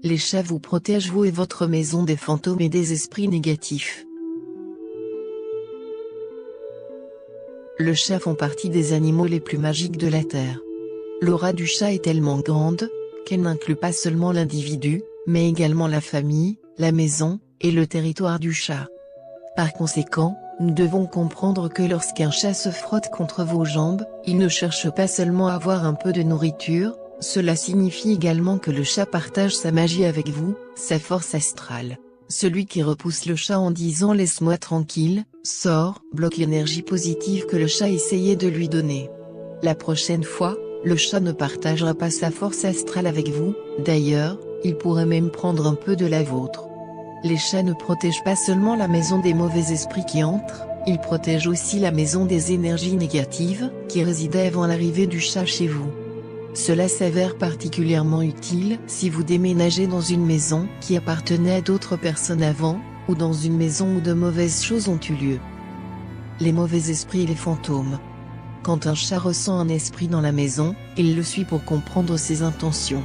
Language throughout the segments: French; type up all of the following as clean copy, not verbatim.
Les chats vous protègent vous et votre maison des fantômes et des esprits négatifs. Les chats font partie des animaux les plus magiques de la Terre. L'aura du chat est tellement grande, qu'elle n'inclut pas seulement l'individu, mais également la famille, la maison, et le territoire du chat. Par conséquent, nous devons comprendre que lorsqu'un chat se frotte contre vos jambes, il ne cherche pas seulement à avoir un peu de nourriture, cela signifie également que le chat partage sa magie avec vous, sa force astrale. Celui qui repousse le chat en disant « laisse-moi tranquille », sort, bloque l'énergie positive que le chat essayait de lui donner. La prochaine fois, le chat ne partagera pas sa force astrale avec vous, d'ailleurs, il pourrait même prendre un peu de la vôtre. Les chats ne protègent pas seulement la maison des mauvais esprits qui entrent, ils protègent aussi la maison des énergies négatives, qui résidaient avant l'arrivée du chat chez vous. Cela s'avère particulièrement utile si vous déménagez dans une maison qui appartenait à d'autres personnes avant, ou dans une maison où de mauvaises choses ont eu lieu. Les mauvais esprits et les fantômes. Quand un chat ressent un esprit dans la maison, il le suit pour comprendre ses intentions.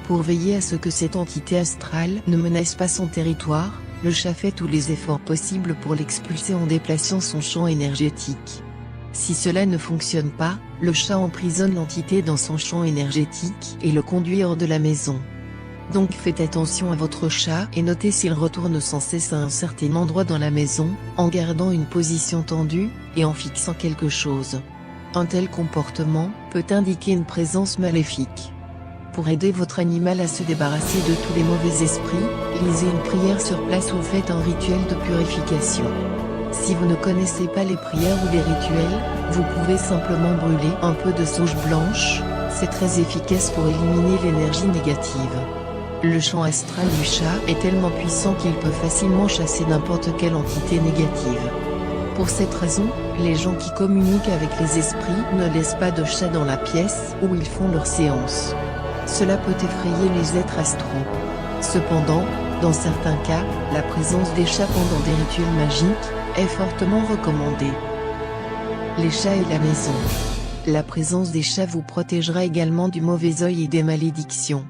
Pour veiller à ce que cette entité astrale ne menace pas son territoire, le chat fait tous les efforts possibles pour l'expulser en déplaçant son champ énergétique. Si cela ne fonctionne pas, le chat emprisonne l'entité dans son champ énergétique et le conduit hors de la maison. Donc faites attention à votre chat et notez s'il retourne sans cesse à un certain endroit dans la maison, en gardant une position tendue, et en fixant quelque chose. Un tel comportement peut indiquer une présence maléfique. Pour aider votre animal à se débarrasser de tous les mauvais esprits, lisez une prière sur place ou faites un rituel de purification. Si vous ne connaissez pas les prières ou les rituels, vous pouvez simplement brûler un peu de sauge blanche, c'est très efficace pour éliminer l'énergie négative. Le champ astral du chat est tellement puissant qu'il peut facilement chasser n'importe quelle entité négative. Pour cette raison, les gens qui communiquent avec les esprits ne laissent pas de chat dans la pièce où ils font leurs séances. Cela peut effrayer les êtres astraux. Cependant, dans certains cas, la présence des chats pendant des rituels magiques est fortement recommandée. Les chats et la maison. La présence des chats vous protégera également du mauvais œil et des malédictions.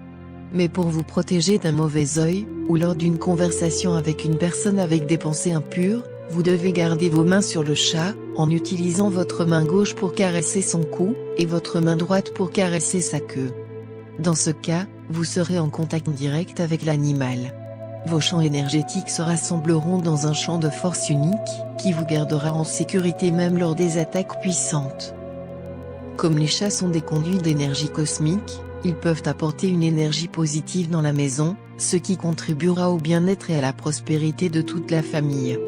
Mais pour vous protéger d'un mauvais œil, ou lors d'une conversation avec une personne avec des pensées impures, vous devez garder vos mains sur le chat, en utilisant votre main gauche pour caresser son cou, et votre main droite pour caresser sa queue. Dans ce cas, vous serez en contact direct avec l'animal. Vos champs énergétiques se rassembleront dans un champ de force unique, qui vous gardera en sécurité même lors des attaques puissantes. Comme les chats sont des conduits d'énergie cosmique, ils peuvent apporter une énergie positive dans la maison, ce qui contribuera au bien-être et à la prospérité de toute la famille.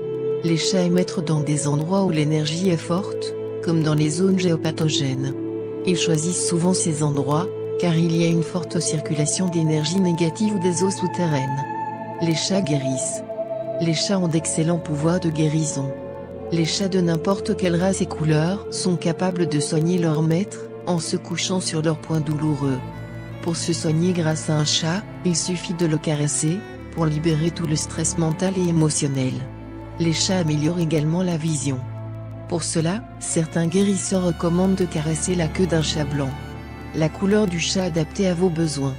Les chats aiment être dans des endroits où l'énergie est forte, comme dans les zones géopathogènes. Ils choisissent souvent ces endroits, car il y a une forte circulation d'énergie négative ou des eaux souterraines. Les chats guérissent. Les chats ont d'excellents pouvoirs de guérison. Les chats de n'importe quelle race et couleur sont capables de soigner leur maître, en se couchant sur leur point douloureux. Pour se soigner grâce à un chat, il suffit de le caresser, pour libérer tout le stress mental et émotionnel. Les chats améliorent également la vision. Pour cela, certains guérisseurs recommandent de caresser la queue d'un chat blanc. La couleur du chat adaptée à vos besoins.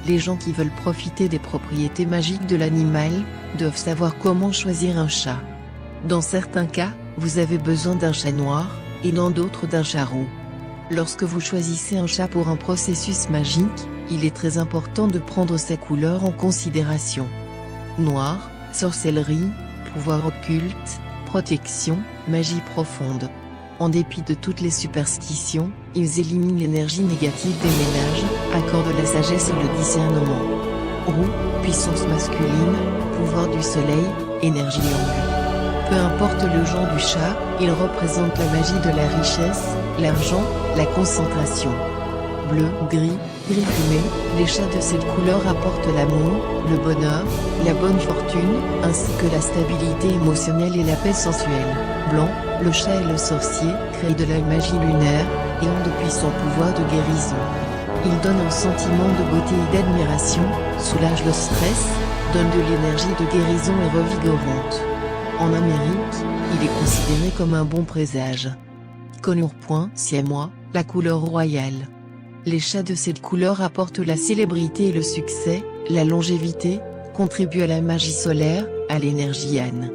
Les gens qui veulent profiter des propriétés magiques de l'animal, doivent savoir comment choisir un chat. Dans certains cas, vous avez besoin d'un chat noir, et dans d'autres d'un chat roux. Lorsque vous choisissez un chat pour un processus magique, il est très important de prendre sa couleur en considération. Noir, sorcellerie, pouvoir occulte, protection, magie profonde. En dépit de toutes les superstitions, ils éliminent l'énergie négative des ménages, accordent la sagesse et le discernement. Roux, puissance masculine, pouvoir du soleil, énergie longue. Peu importe le genre du chat, il représente la magie de la richesse, l'argent, la concentration. Bleu, gris, gris fumé, les chats de cette couleur apportent l'amour, le bonheur, la bonne fortune, ainsi que la stabilité émotionnelle et la paix sensuelle. Blanc, le chat et le sorcier, créent de la magie lunaire, et ont depuis son pouvoir de guérison. Il donne un sentiment de beauté et d'admiration, soulage le stress, donne de l'énergie de guérison et revigorante. En Amérique, il est considéré comme un bon présage. Couleur siamois, la couleur royale. Les chats de cette couleur apportent la célébrité et le succès, la longévité, contribuent à la magie solaire, à l'énergie Yan.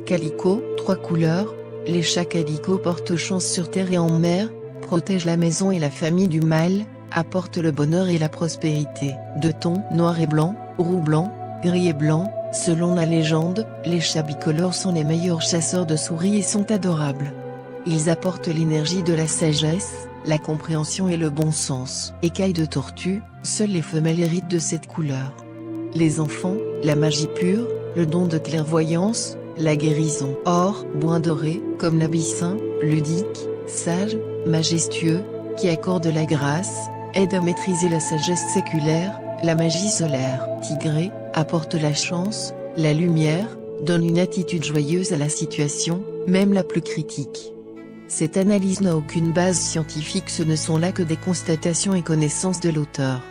Calico, 3 couleurs, les chats calico portent chance sur terre et en mer, protègent la maison et la famille du mal, apportent le bonheur et la prospérité. De tons noir et blanc, roux blanc, gris et blanc, selon la légende, les chats bicolores sont les meilleurs chasseurs de souris et sont adorables. Ils apportent l'énergie de la sagesse, la compréhension et le bon sens. Écailles de tortue, seules les femelles héritent de cette couleur. Les enfants, la magie pure, le don de clairvoyance, la guérison. Or, bois doré, comme l'abyssin, ludique, sage, majestueux, qui accorde la grâce, aide à maîtriser la sagesse séculaire, la magie solaire. Tigré, apporte la chance, la lumière, donne une attitude joyeuse à la situation, même la plus critique. Cette analyse n'a aucune base scientifique, ce ne sont là que des constatations et connaissances de l'auteur.